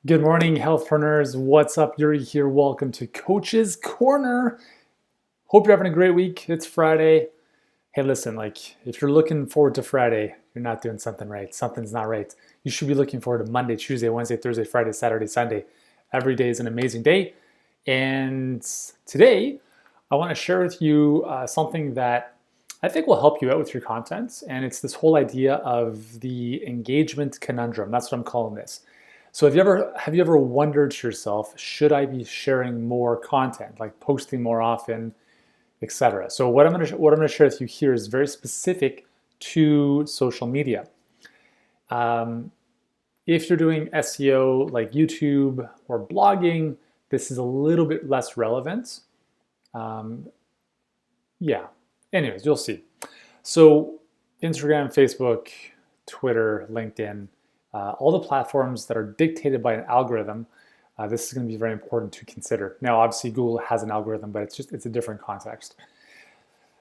Good morning, healthpreneurs. What's up? Yuri here. Welcome to Coach's Corner. Hope you're having a great week. It's Friday. Hey, listen, if you're looking forward to Friday, you're not doing something right. Something's not right. You should be looking forward to Monday, Tuesday, Wednesday, Thursday, Friday, Saturday, Sunday. Every day is an amazing day. And today, I want to share with you something that I think will help you out with your content. And it's this whole idea of the engagement conundrum. That's what I'm calling this. So have you ever wondered to yourself, should I be sharing more content, like posting more often, etc.? So what I'm gonna share with you here is very specific to social media. Um, if you're doing SEO like YouTube or blogging, this is a little bit less relevant. Um, yeah. Anyways, you'll see. So Instagram, Facebook, Twitter, LinkedIn, all the platforms that are dictated by an algorithm, this is going to be very important to consider. Now, obviously, Google has an algorithm, but it's a different context.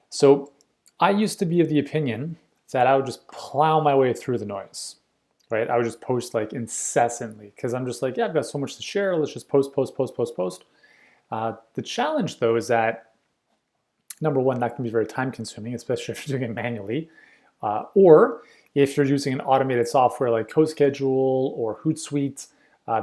So I used to be of the opinion that I would just plow my way through the noise, right? I would just post like incessantly because I'm just like, yeah, I've got so much to share. Let's just post, post, post, post, post. The challenge, though, is that number one, that can be very time consuming, especially if you're doing it manually. Or if you're using an automated software like CoSchedule or Hootsuite,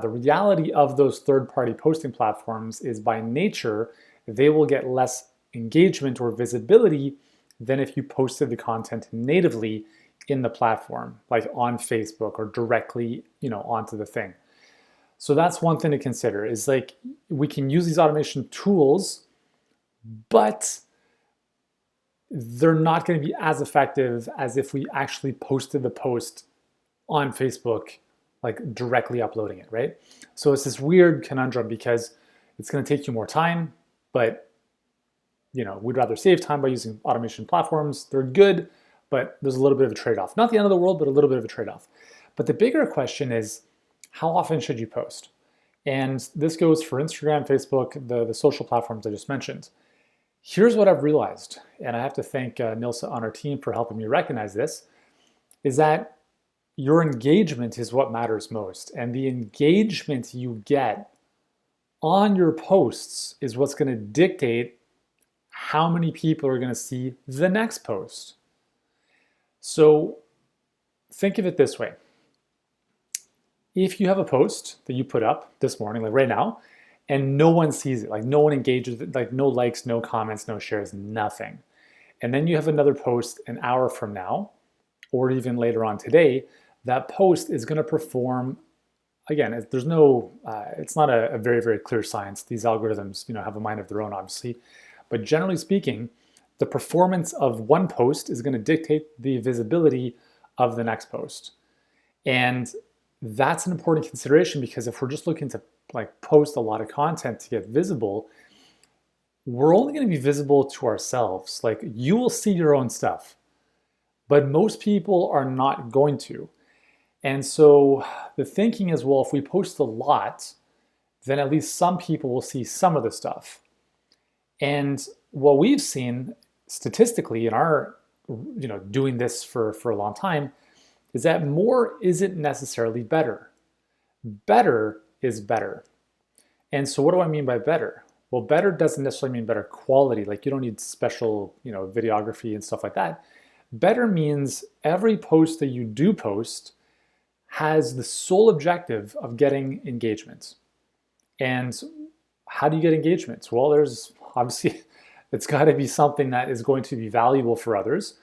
the reality of those third-party posting platforms is by nature, they will get less engagement or visibility than if you posted the content natively in the platform, like on Facebook or directly, onto the thing. So that's one thing to consider is like we can use these automation tools, but they're not going to be as effective as if we actually posted the post on Facebook, like directly uploading it, right? So it's this weird conundrum because it's going to take you more time, but we'd rather save time by using automation platforms. They're good, but there's a little bit of a trade-off. Not the end of the world, but a little bit of a trade-off. But the bigger question is, how often should you post? And this goes for Instagram, Facebook, the social platforms I just mentioned. Here's what I've realized, and I have to thank Nilsa on our team for helping me recognize this, is that your engagement is what matters most. And the engagement you get on your posts is what's going to dictate how many people are going to see the next post. So think of it this way. If you have a post that you put up this morning, like right now, and no one sees it, like no one engages, like no likes, no comments, no shares, nothing. And then you have another post an hour from now, or even later on today, that post is going to perform. Again, it's not a very, very clear science. These algorithms, have a mind of their own, obviously. But generally speaking, the performance of one post is going to dictate the visibility of the next post. And that's an important consideration because if we're just looking to post a lot of content to get visible, we're only going to be visible to ourselves. Like you will see your own stuff, but most people are not going to. And so the thinking is, well, if we post a lot, then at least some people will see some of the stuff. And what we've seen statistically in our, doing this for a long time, is that more isn't necessarily better. Better is better. And so what do I mean by better? Well, better doesn't necessarily mean better quality. Like you don't need special, videography and stuff like that. Better means every post that you do post has the sole objective of getting engagement. And how do you get engagement? Well, there's obviously, it's got to be something that is going to be valuable for others.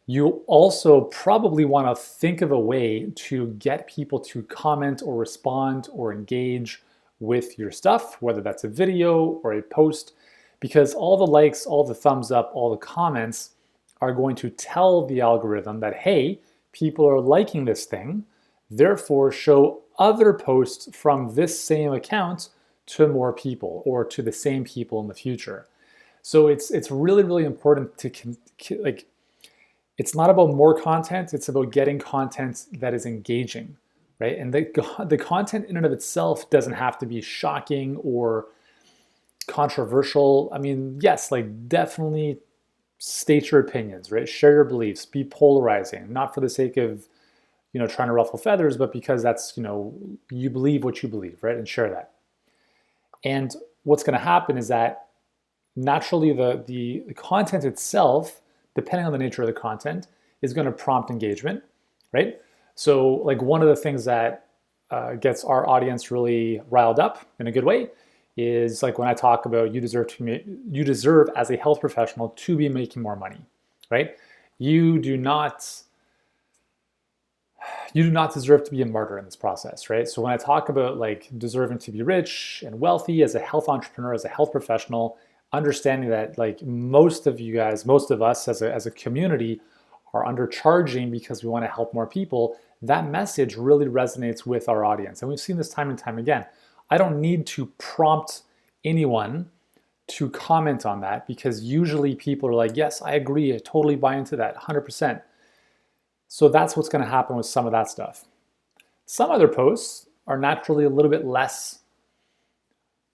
You also probably want to think of a way to get people to comment or respond or engage with your stuff, whether that's a video or a post, because all the likes, all the thumbs up, all the comments are going to tell the algorithm that, hey, people are liking this thing, therefore show other posts from this same account to more people or to the same people in the future. So it's really, really important to it's not about more content, it's about getting content that is engaging, right? And the content in and of itself doesn't have to be shocking or controversial. I mean, yes, definitely state your opinions, right? Share your beliefs, be polarizing, not for the sake of, trying to ruffle feathers, but because that's, you believe what you believe, right? And share that. And what's going to happen is that naturally the content itself, depending on the nature of the content, is going to prompt engagement, right? So like one of the things that gets our audience really riled up in a good way is like when I talk about you deserve as a health professional to be making more money, right? You do not deserve to be a martyr in this process, right? So when I talk about like deserving to be rich and wealthy as a health entrepreneur, as a health professional, understanding that like most of you guys, most of us as a community are undercharging because we want to help more people, that message really resonates with our audience. And we've seen this time and time again. I don't need to prompt anyone to comment on that because usually people are like, yes, I agree, I totally buy into that, 100%. So that's what's going to happen with some of that stuff. Some other posts are naturally a little bit less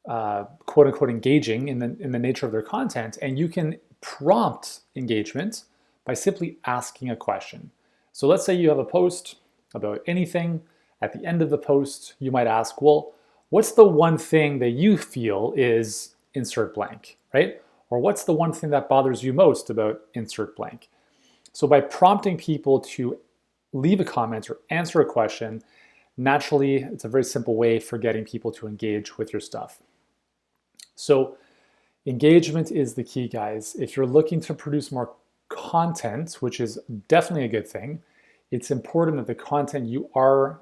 quote unquote engaging in the nature of their content, and you can prompt engagement by simply asking a question. So let's say you have a post about anything. At the end of the post, you might ask, well, what's the one thing that you feel is insert blank, right? Or what's the one thing that bothers you most about insert blank? So by prompting people to leave a comment or answer a question, naturally, it's a very simple way for getting people to engage with your stuff. So engagement is the key, guys. If you're looking to produce more content, which is definitely a good thing, it's important that the content you are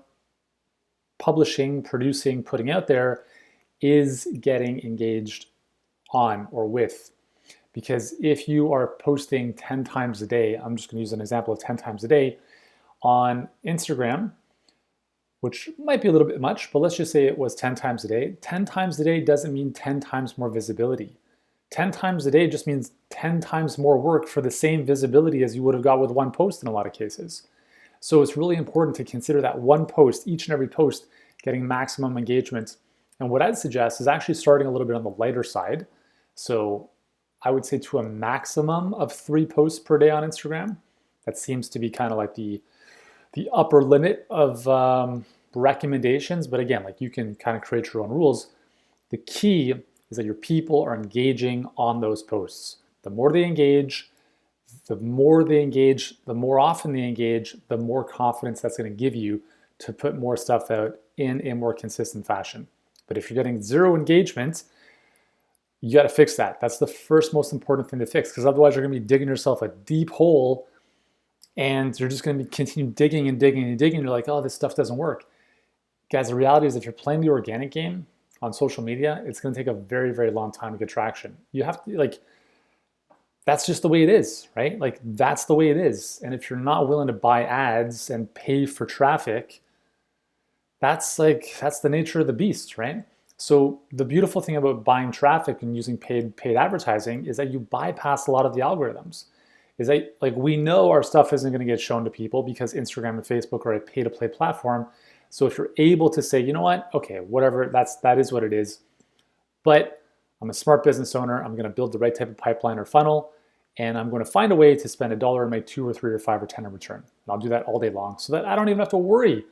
publishing, producing, putting out there is getting engaged on or with. Because if you are posting 10 times a day, I'm just going to use an example of 10 times a day on Instagram, which might be a little bit much, but let's just say it was 10 times a day. 10 times a day doesn't mean 10 times more visibility. 10 times a day just means 10 times more work for the same visibility as you would have got with one post in a lot of cases. So it's really important to consider that one post, each and every post, getting maximum engagement. And what I'd suggest is actually starting a little bit on the lighter side. So I would say to a maximum of 3 posts per day on Instagram. That seems to be kind of like the upper limit of recommendations. But again, like you can kind of create your own rules. The key is that your people are engaging on those posts. The more they engage, the more often they engage, the more confidence that's going to give you to put more stuff out in a more consistent fashion. But if you're getting 0 engagement, you got to fix that. That's the first most important thing to fix, because otherwise you're going to be digging yourself a deep hole and you're just going to be continue digging and digging and digging. You're like, oh, this stuff doesn't work. Guys, the reality is if you're playing the organic game on social media, it's going to take a very, very long time to get traction. You have to, like, that's just the way it is, right? Like, that's the way it is. And if you're not willing to buy ads and pay for traffic, that's the nature of the beast, right? So the beautiful thing about buying traffic and using paid advertising is that you bypass a lot of the algorithms. Is that, like, we know our stuff isn't going to get shown to people because Instagram and Facebook are a pay-to-play platform. So if you're able to say, you know what, okay, whatever, that is what it is. But I'm a smart business owner. I'm going to build the right type of pipeline or funnel, and I'm going to find a way to spend $1 and make 2 or 3 or 5 or 10 in return. And I'll do that all day long so that I don't even have to worry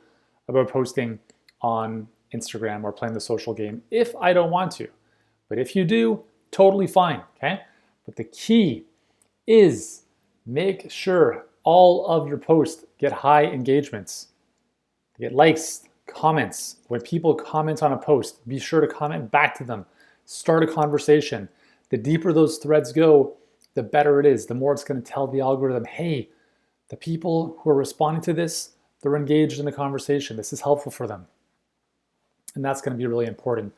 about posting on Instagram or playing the social game if I don't want to. But if you do, totally fine, okay? But the key is make sure all of your posts get high engagements, get likes, comments. When people comment on a post, be sure to comment back to them. Start a conversation. The deeper those threads go, the better it is. The more it's going to tell the algorithm, hey, the people who are responding to this, they're engaged in the conversation. This is helpful for them. And that's going to be really important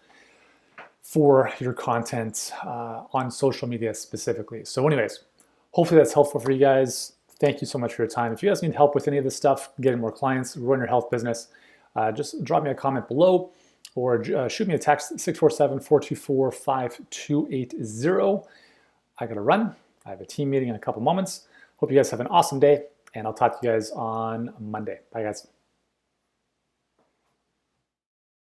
for your content on social media specifically. So anyways, hopefully that's helpful for you guys. Thank you so much for your time. If you guys need help with any of this stuff, getting more clients, growing your health business, just drop me a comment below or shoot me a text, 647-424-5280. I got to run. I have a team meeting in a couple moments. Hope you guys have an awesome day, and I'll talk to you guys on Monday. Bye, guys.